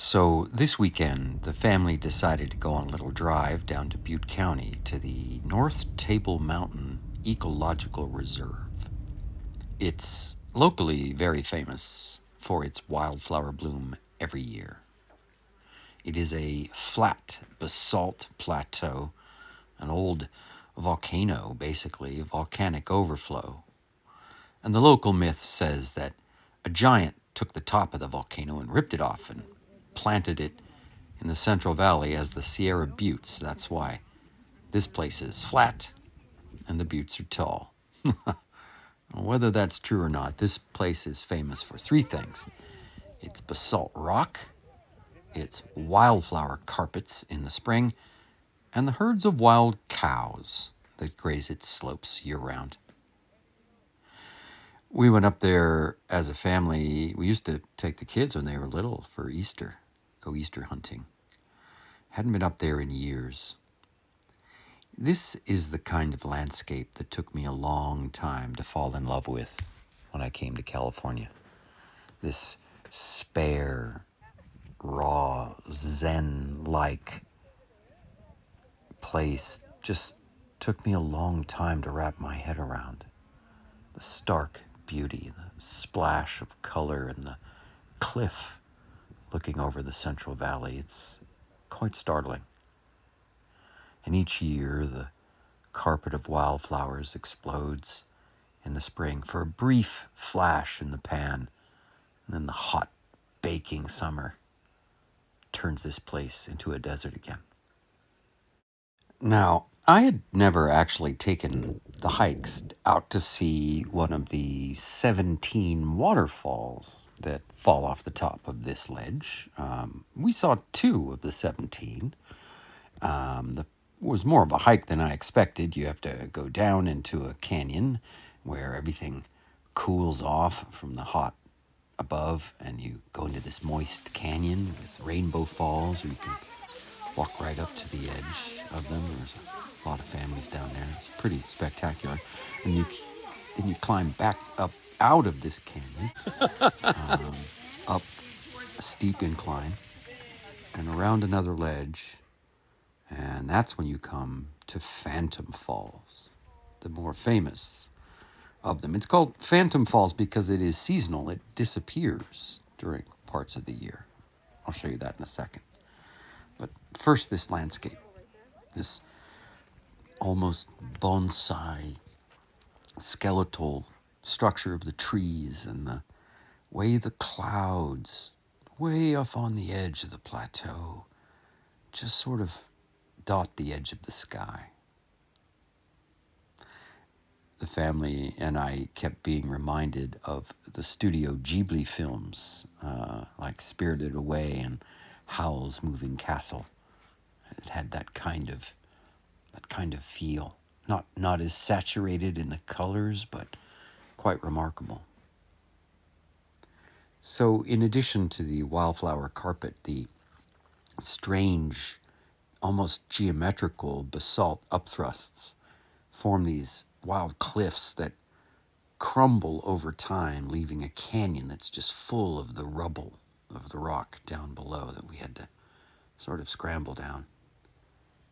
So this weekend, the family decided to go on a little drive down to Butte County to the North Table Mountain Ecological Reserve. It's locally very famous for its wildflower bloom every year. It is a flat basalt plateau, an old volcano, basically, a volcanic overflow. And the local myth says that a giant took the top of the volcano and ripped it off and planted it in the Central Valley as the Sierra Buttes. That's why this place is flat and the buttes are tall. Whether that's true or not, this place is famous for three things: its basalt rock, its wildflower carpets in the spring, and the herds of wild cows that graze its slopes year round. We went up there as a family. We used to take the kids when they were little for Easter, go Easter hunting. Hadn't been up there in years. This is the kind of landscape that took me a long time to fall in love with when I came to California. This spare, raw, zen-like place just took me a long time to wrap my head around. The stark beauty, the splash of color, and the cliff looking over the Central Valley. It's quite startling. And each year, the carpet of wildflowers explodes in the spring for a brief flash in the pan, and then the hot, baking summer turns this place into a desert again. Now, I had never actually taken the hikes out to see one of the 17 waterfalls that fall off the top of this ledge. We saw two of the 17. The was more of a hike than I expected. You have to go down into a canyon where everything cools off from the hot above, and you go into this moist canyon with rainbow falls, or you can walk right up to the edge of them. There's a lot of families down there. It's pretty spectacular. And then you climb back up out of this canyon, up a steep incline, and around another ledge. And that's when you come to Phantom Falls, the more famous of them. It's called Phantom Falls because it is seasonal. It disappears during parts of the year. I'll show you that in a second. But first, this landscape, this almost bonsai skeletal structure of the trees, and the way the clouds, way off on the edge of the plateau, just sort of dot the edge of the sky. The family and I kept being reminded of the Studio Ghibli films, like Spirited Away and Howl's Moving Castle. It had that kind of feel. Not as saturated in the colors, but quite remarkable. So in addition to the wildflower carpet, the strange, almost geometrical basalt upthrusts form these wild cliffs that crumble over time, leaving a canyon that's just full of the rubble of the rock down below that we had to sort of scramble down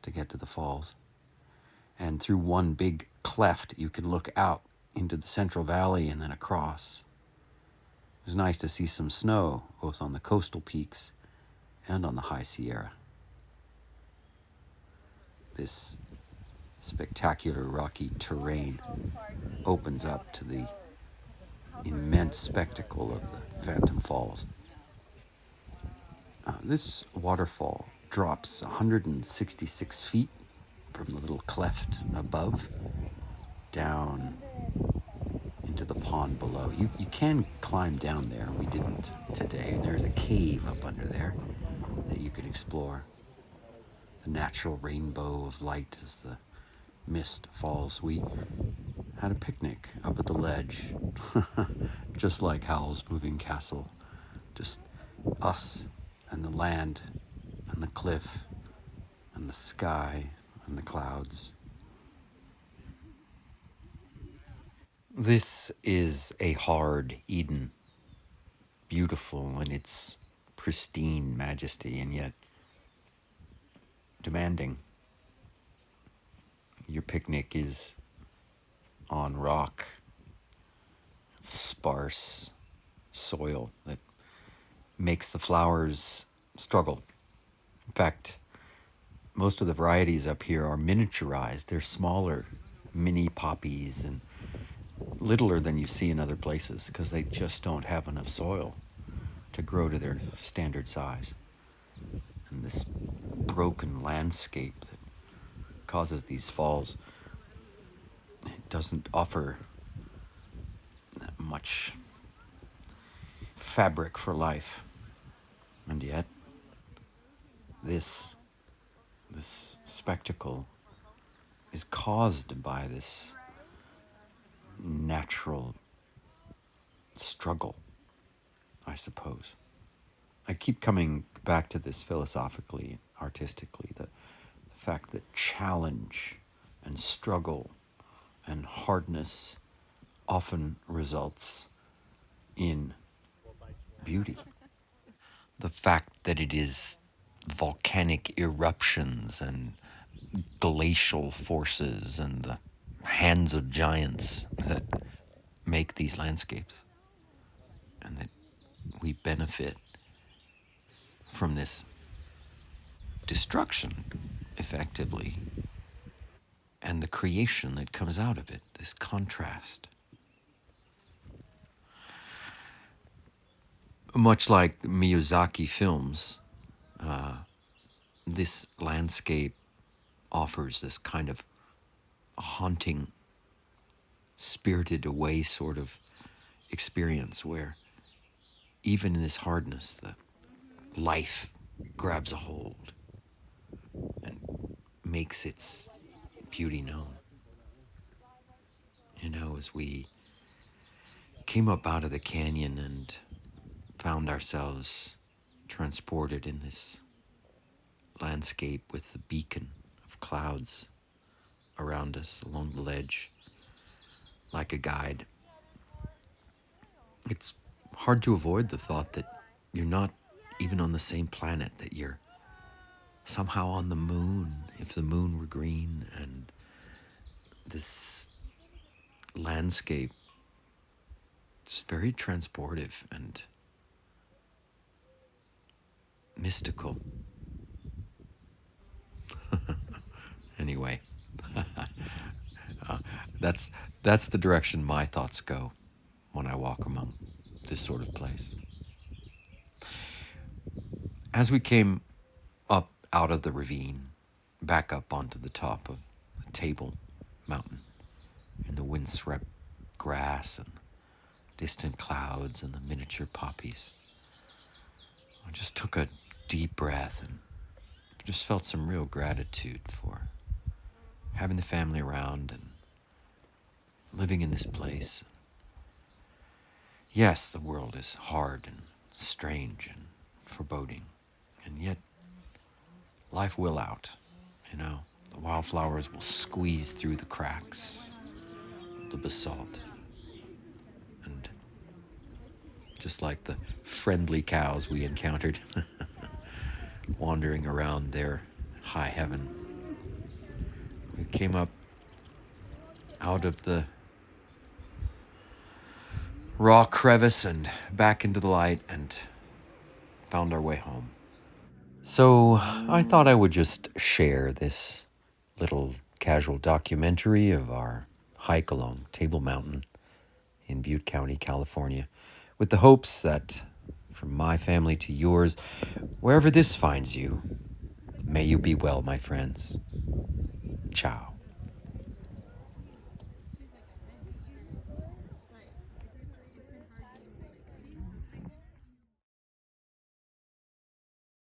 to get to the falls. And through one big cleft, you can look out into the Central Valley and then across. It was nice to see some snow, both on the coastal peaks and on the High Sierra. This spectacular rocky terrain opens up to the immense spectacle of the Phantom Falls. This waterfall drops 166 feet from the little cleft above down into the pond below. You can climb down there. We didn't today. There's a cave up under there that you can explore. The natural rainbow of light as the mist falls. We had a picnic up at the ledge, just like Howl's Moving Castle. Just us and the land and the cliff and the sky and the clouds. This is a hard Eden, beautiful in its pristine majesty, and yet demanding. Your picnic is on rock, sparse soil that makes the flowers struggle. In fact, most of the varieties up here are miniaturized. They're smaller, mini poppies, and littler than you see in other places because they just don't have enough soil to grow to their standard size. And this broken landscape that causes these falls, it doesn't offer much fabric for life. And yet, this spectacle is caused by this natural struggle, I suppose. I keep coming back to this philosophically, artistically, the fact that challenge and struggle and hardness often results in beauty. The fact that it is volcanic eruptions and glacial forces and the hands of giants that make these landscapes, and that we benefit from this destruction effectively and the creation that comes out of it, this contrast. Much like Miyazaki films, this landscape offers this kind of haunting, spirited away sort of experience where even in this hardness, the life grabs a hold and makes its beauty known. You know, as we came up out of the canyon and found ourselves transported in this landscape with the beacon of clouds around us along the ledge, like a guide, it's hard to avoid the thought that you're not even on the same planet, that you're somehow on the moon, if the moon were green, and this landscape is very transportive and mystical. Anyway, that's the direction my thoughts go when I walk among this sort of place. As we came up out of the ravine, back up onto the top of the Table Mountain, in the windswept grass and distant clouds and the miniature poppies, I just took a deep breath and just felt some real gratitude for having the family around and living in this place. Yes, the world is hard and strange and foreboding, and yet life will out, you know. The wildflowers will squeeze through the cracks of the basalt. And just like the friendly cows we encountered wandering around their high heaven, we came up out of the raw crevice and back into the light and found our way home. So I thought I would just share this little casual documentary of our hike along Table Mountain in Butte County, California, with the hopes that from my family to yours, wherever this finds you, may you be well, my friends. Ciao.